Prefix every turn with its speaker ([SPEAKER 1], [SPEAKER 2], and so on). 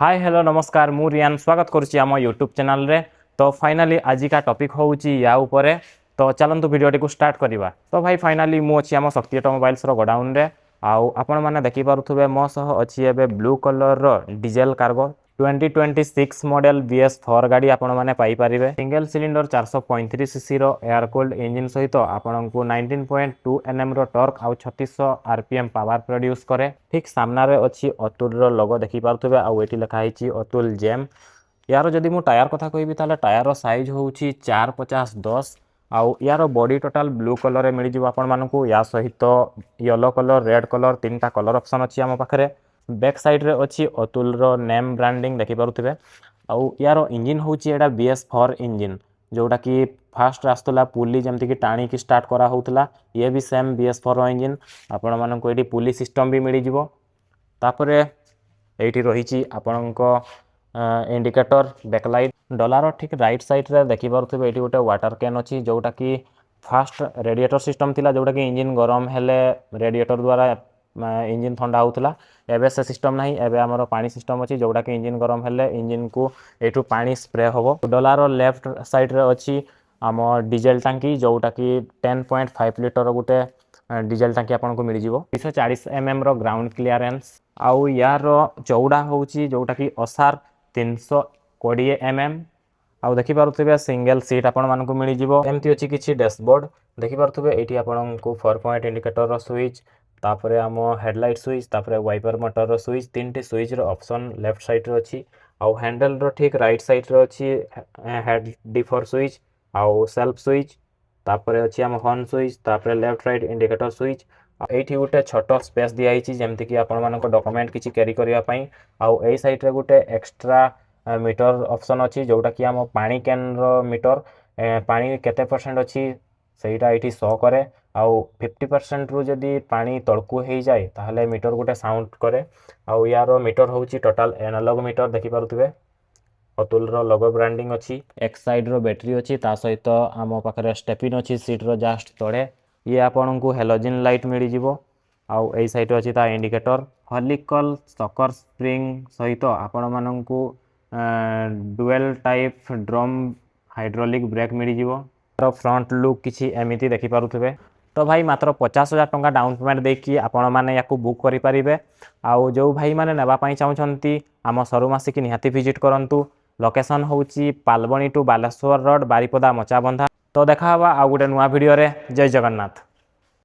[SPEAKER 1] Hi hello नमस्कार मु रियान स्वागत करुच्ची आम यूट्यूब चैनल रे। तो फाइनाली आज का टॉपिक होउची या ऊपर। तो चलतु वीडियो को स्टार्ट करवा। तो भाई फाइनाली मु अच्छी आम शक्ति ऑटोमोबाइल्स रो गोडाउन रे आउ आपण माने देखि पारुथबे मो सह अछि एबे ब्लू कलर रो डीजल कार्गो 2026 मॉडल BS4 गाड़ी आपण माने पाई परिबे। सिंगल सिलिंडर 435 सीसी रो एयर कूल्ड इंजन सहित आपण को 19.2 Nm रो टॉर्क आउ 3600 RPM पावर प्रोड्यूस करे। ठीक सामना रे अछि अतुल रो लोगो देखि पारुथबे आउ एटी लिखा हिची अतुल जेम। यार जदि मु टायर कथा कहबी ताले टायर रो साइज होउची 450-10 आउ यार बॉडी टोटल ब्लू कलर रे मिली जिवो आपण मानकू। या सहित येलो कलर रेड कलर तीनटा कलर ऑप्शन अछि हम पाखरे। बैक साइड रे अछि अतुल रो नेम ब्रांडिंग देखि पारुथबे आउ यार इंजन होउची एडा BS4 इंजन जोटा कि फास्ट आस्तला पुली जेमति कि टाणी कि स्टार्ट करा होउतला। ये भी सेम BS4 रो इंजन आपण मानकू एडी पुली सिस्टम भी मिली जिवो। तापरे एठी रहिची आपणको इंडिकेटर बैकलाइट डॉलर ठीक राइट साइड रे देखि पारुथबे एठी गोटे वाटर कैन अछि जोटा कि फास्ट रेडिएटर सिस्टम थिला जोटा कि इंजन गरम हेले रेडिएटर द्वारा इंजन ठंडा होउतला। एबे से सिस्टम नाही एबे हमरो पानी सिस्टम अछि जोटा कि इंजन गरम हेले इंजन को एठु पानी स्प्रे होबो। डॉलर लेफ्ट साइड रे अछि आम डीजल टांकी जोटा कि 10.5 लीटर गोटे डीजल टांकी आपन को मिली जिवो। 240 mm रो ग्राउंड क्लियरेंस आउ यार चौड़ा होउची जोटा कि असार 320 mm आउ देखि पारुथबे सिंगल सीट आपण मान को मिली जिवो। एमती अछि किछि डैशबोर्ड देखि पारुथबे एठी आपण को 4 पॉइंट इंडिकेटर रो स्विच तापरे आम हेडलाइट स्विच तापरे वाइपर मोटर रो स्विच तीनटे स्विच रो ऑप्शन लेफ्ट साइड रो अछि आउ हैंडल रो ठीक राइट साइड रो अछि हेड डिफर स्विच आउ सेल्फ स्विच तापरे अछि आम हॉर्न स्विच तापरे लेफ्ट राइट इंडिकेटर स्विच। एठी गोटे छोटो स्पेस दिया हिची जेमति कि आपण मानको डॉक्यूमेंट किछि कैरी करिया पई आउ एई साइड रे गोटे एक्स्ट्रा मीटर ऑप्शन अछि जोटा कि आम पानी कैन रो मीटर पानी केते परसेंट अछि सेटा एठी शो करे आउ 50% रु जदी पानी तळकु हेई जाय ताहले मीटर गोटे साउंड करे आउ यारो मीटर होउची टोटल एनालॉग मीटर देखि पारुथबे। अतुल रो लोगो ब्रांडिंग अछि एक साइड रो बैटरी अछि ता सहित आम पाखरे स्टेपिन अछि सीट रो जस्ट तळे। ये आपण को हेलोजन लाइट मिली जिवो आउ एई साइड अछि ता इंडिकेटर हॉलिकल सकर स्प्रिंग सहित आपण माननकू dual type drum hydraulic brake मिली जिवो। फ्रंट लुक किछि एमिति देखि पारुथबे। तो भाई मात्र 50,000 टंका डाउन पेमेंट देकी आपण माने याकू बुक करि परिबे आउ जो भाई माने नेबा पई चाहउछंती आम शोरूम आसिकी निहाती विजिट करंतु। लोकेशन होउची पालबणी टू बालेश्वर रोड बारिपदा मचाबंधा। तो देखा हवा आ गुटे नुआ वीडियो रे। जय जगन्नाथ।